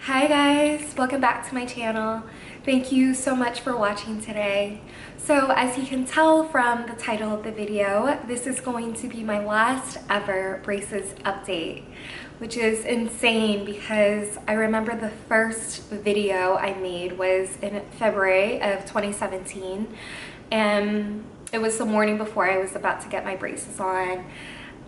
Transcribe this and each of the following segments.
Hi guys, welcome back to my channel. Thank you so much for watching today. So as you can tell from the title of the video, this is going to be my last ever braces update, which is insane because I remember the first video I made was in February of 2017, and it was the morning before I was about to get my braces on,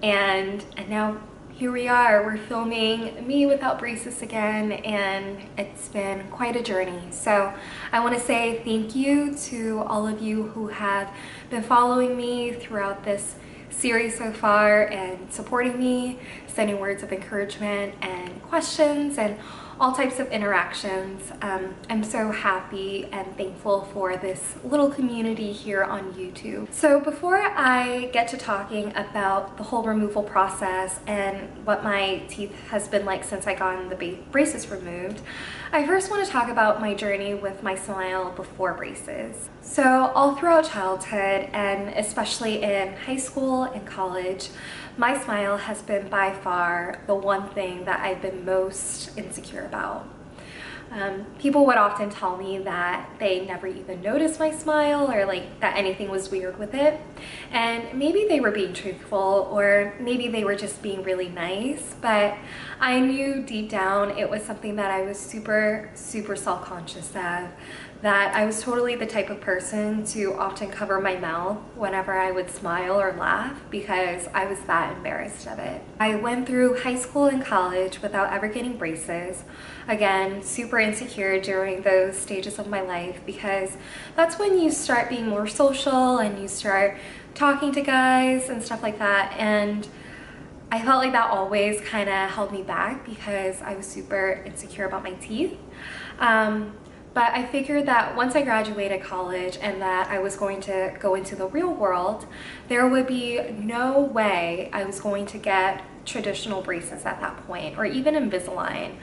and now here we are, we're filming me without braces again, and it's been quite a journey. So I want to say thank you to all of you who have been following me throughout this series so far and supporting me, sending words of encouragement and questions and all types of interactions. I'm so happy and thankful for this little community here on YouTube. So before I get to talking about the whole removal process and what my teeth has been like since I got the braces removed, I first want to talk about my journey with my smile before braces. So all throughout childhood, and especially in high school and college, my smile has been by far the one thing that I've been most insecure about. People would often tell me that they never even noticed my smile, or like that anything was weird with it. And maybe they were being truthful, or maybe they were just being really nice, but I knew deep down it was something that I was super self-conscious of, that I was totally the type of person to often cover my mouth whenever I would smile or laugh because I was that embarrassed of it. I went through high school and college without ever getting braces. Again, super insecure during those stages of my life because that's when you start being more social and you start talking to guys and stuff like that, and I felt like that always kind of held me back because I was super insecure about my teeth. But I figured that once I graduated college and that I was going to go into the real world, there would be no way I was going to get traditional braces at that point, or even Invisalign.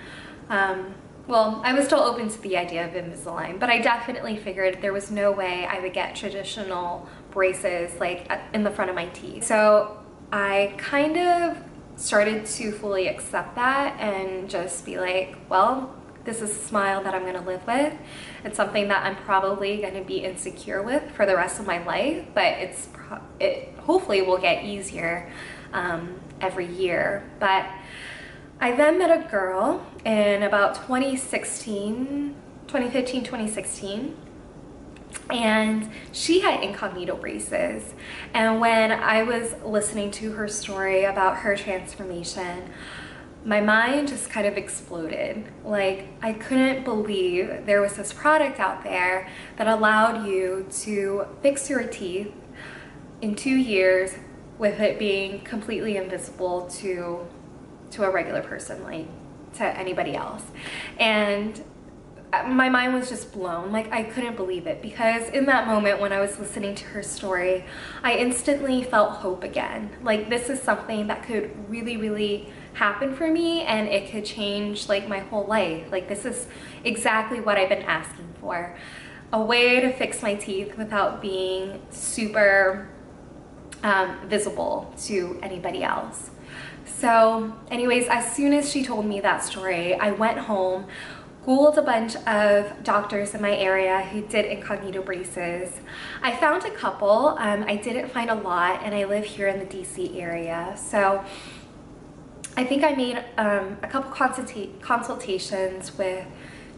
Well, I was still open to the idea of Invisalign, but I definitely figured there was no way I would get traditional braces like in the front of my teeth. So I kind of started to fully accept that and just be like, well, this is a smile that I'm going to live with. It's something that I'm probably going to be insecure with for the rest of my life, but it hopefully will get easier every year. But I then met a girl in about 2015, 2016, and she had Incognito braces. And when I was listening to her story about her transformation, my mind just kind of exploded. Like, I couldn't believe there was this product out there that allowed you to fix your teeth in 2 years with it being completely invisible to a regular person, like to anybody else. And my mind was just blown. Like, I couldn't believe it because in that moment when I was listening to her story, I instantly felt hope again. Like, this is something that could really happen for me, and it could change like my whole life. Like, this is exactly what I've been asking for. A way to fix my teeth without being super visible to anybody else. So anyways, as soon as she told me that story, I went home, Googled a bunch of doctors in my area who did Incognito braces. I found a couple. I didn't find a lot, and I live here in the DC area. So I think I made a couple consultations with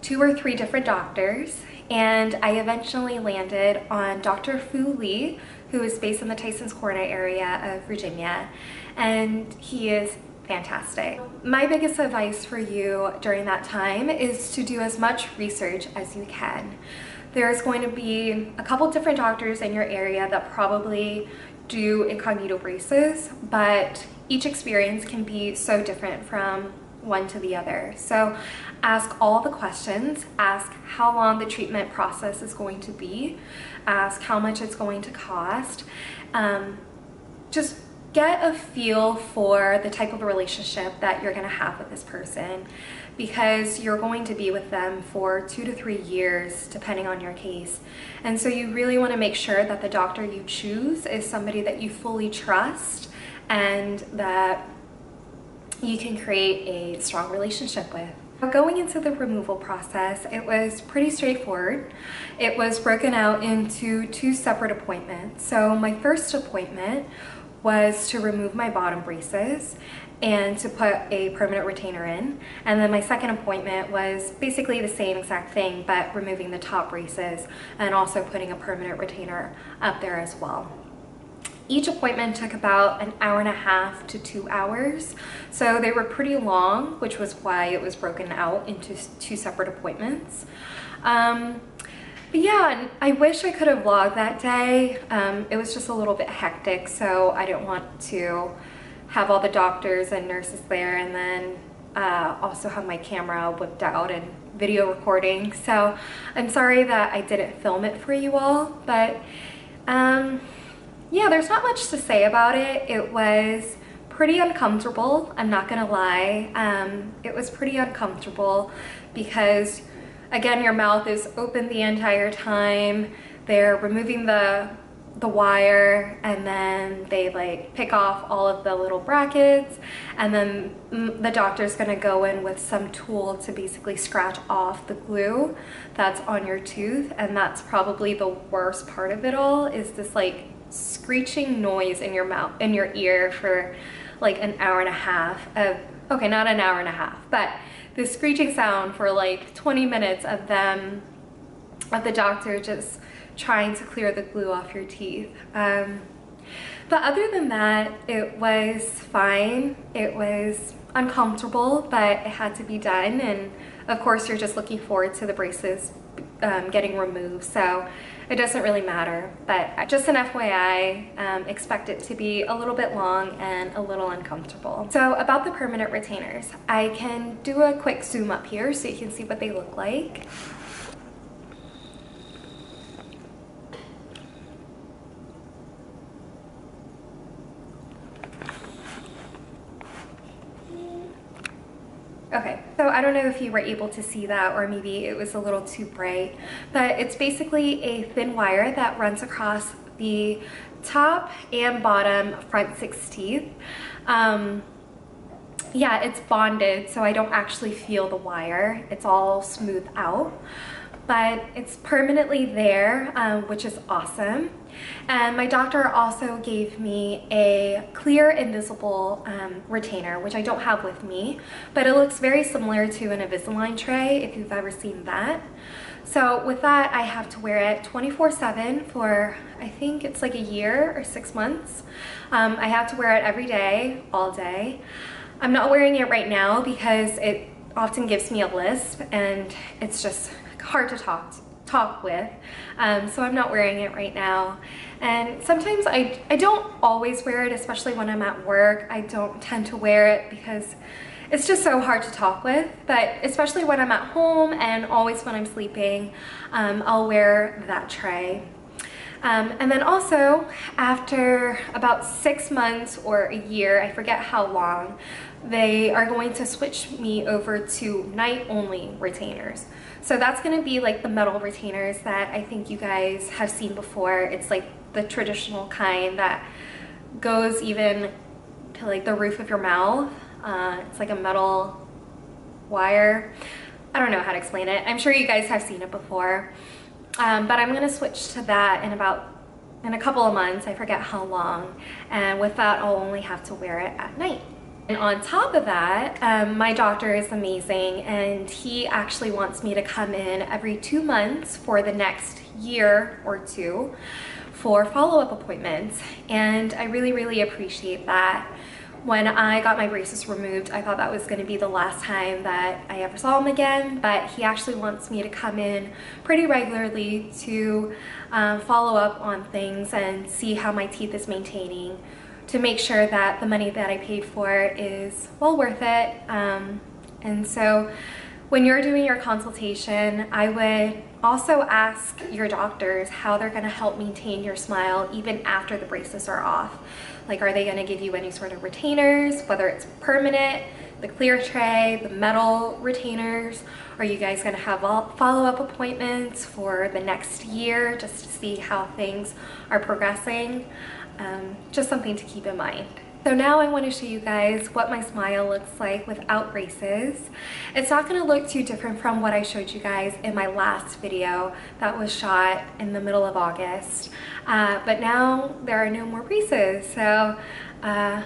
2 or 3 different doctors, and I eventually landed on Dr. Fu Lee, who is based in the Tysons Corner area of Virginia, and he is fantastic. My biggest advice for you during that time is to do as much research as you can. There's going to be a couple different doctors in your area that probably do Incognito braces, but each experience can be so different from one to the other. So ask all the questions, ask how long the treatment process is going to be, ask how much it's going to cost. Just get a feel for the type of relationship that you're going to have with this person, because you're going to be with them for 2 to 3 years depending on your case. And so you really want to make sure that the doctor you choose is somebody that you fully trust and that you can create a strong relationship with. Going into the removal process, it was pretty straightforward. It was broken out into 2 separate appointments. So my first appointment was to remove my bottom braces and to put a permanent retainer in. And then my second appointment was basically the same exact thing, but removing the top braces and also putting a permanent retainer up there as well. Each appointment took about an hour and a half to 2 hours. So they were pretty long, which was why it was broken out into 2 separate appointments. But yeah, I wish I could have vlogged that day. It was just a little bit hectic, so I didn't want to have all the doctors and nurses there and then also have my camera whipped out and video recording. So I'm sorry that I didn't film it for you all, but yeah, there's not much to say about it. It was pretty uncomfortable, I'm not gonna lie. It was pretty uncomfortable because, again, your mouth is open the entire time. They're removing the wire and then they like pick off all of the little brackets, and then the doctor's gonna go in with some tool to basically scratch off the glue that's on your tooth. And that's probably the worst part of it all, is this like screeching noise in your mouth, in your ear for like an hour and a half of, okay, not an hour and a half, but this screeching sound for like 20 minutes of the doctor just trying to clear the glue off your teeth. But other than that, it was fine. It was uncomfortable, but it had to be done. And of course, you're just looking forward to the braces getting removed, so it doesn't really matter. But just an FYI, expect it to be a little bit long and a little uncomfortable. So about the permanent retainers, I can do a quick zoom up here so you can see what they look like. Okay, so I don't know if you were able to see that, or maybe it was a little too bright, but it's basically a thin wire that runs across the top and bottom front 6 teeth. Yeah, it's bonded, so I don't actually feel the wire. It's all smooth out, but it's permanently there, which is awesome. And my doctor also gave me a clear invisible retainer, which I don't have with me, but it looks very similar to an Invisalign tray, if you've ever seen that. So with that, I have to wear it 24/7 for, I think it's like a year or 6 months. I have to wear it every day, all day. I'm not wearing it right now because it often gives me a lisp and it's just hard to talk with, so I'm not wearing it right now. And sometimes I don't always wear it, especially when I'm at work. I don't tend to wear it because it's just so hard to talk with, but especially when I'm at home and always when I'm sleeping, I'll wear that tray. And then also, after about 6 months or a year, I forget how long, they are going to switch me over to night-only retainers. So that's going to be like the metal retainers that I think you guys have seen before. It's like the traditional kind that goes even to like the roof of your mouth. It's like a metal wire. I don't know how to explain it. I'm sure you guys have seen it before. But I'm going to switch to that in a couple of months. I forget how long. And with that, I'll only have to wear it at night. And on top of that, my doctor is amazing, and he actually wants me to come in every 2 months for the next year or 2 for follow-up appointments. And I really, really appreciate that. When I got my braces removed, I thought that was going to be the last time that I ever saw him again, but he actually wants me to come in pretty regularly to follow up on things and see how my teeth is maintaining, to make sure that the money that I paid for is well worth it. And so when you're doing your consultation, I would also ask your doctors how they're going to help maintain your smile even after the braces are off. Like, are they going to give you any sort of retainers, whether it's permanent, the clear tray, the metal retainers? Are you guys going to have follow-up appointments for the next year just to see how things are progressing? Just something to keep in mind. So now I want to show you guys what my smile looks like without braces. It's not going to look too different from what I showed you guys in my last video that was shot in the middle of August. But now there are no more braces, so yeah.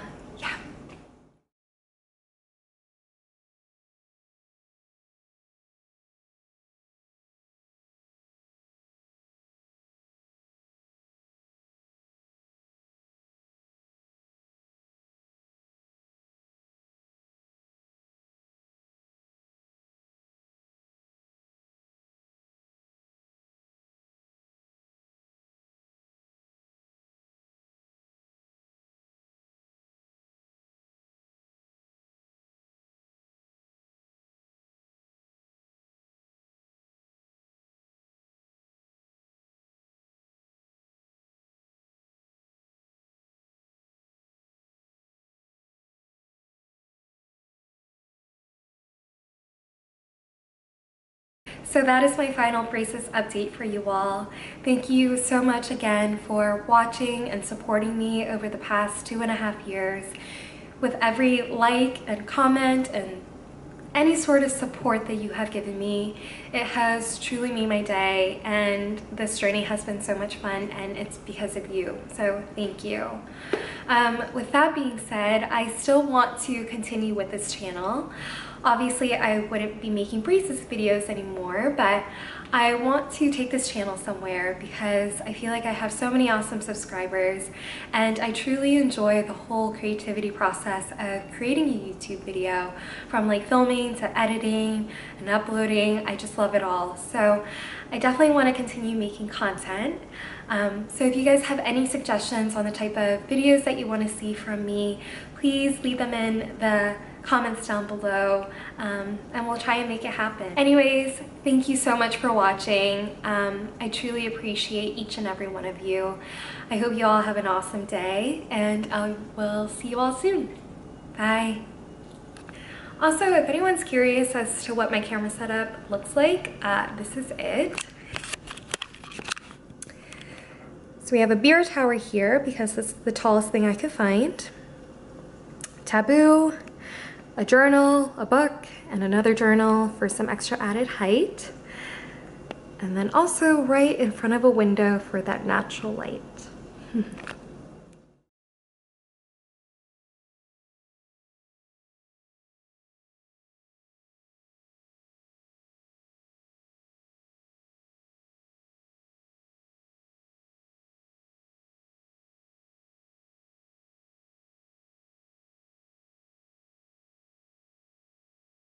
So that is my final braces update for you all. Thank you so much again for watching and supporting me over the past 2.5 years. With every like and comment and any sort of support that you have given me, it has truly made my day, and this journey has been so much fun, and it's because of you, so thank you. With that being said, I still want to continue with this channel. Obviously, I wouldn't be making braces videos anymore, but I want to take this channel somewhere because I feel like I have so many awesome subscribers, and I truly enjoy the whole creativity process of creating a YouTube video, from like filming to editing and uploading. I just love it all. So I definitely want to continue making content. So if you guys have any suggestions on the type of videos that you want to see from me, please leave them in the comments down below, and we'll try and make it happen. Anyways, thank you so much for watching. I truly appreciate each and every one of you. I hope you all have an awesome day, and I will see you all soon. Bye. Also, if anyone's curious as to what my camera setup looks like, this is it. So we have a beer tower here because this is the tallest thing I could find. Taboo, a journal, a book, and another journal for some extra added height. And then also right in front of a window for that natural light.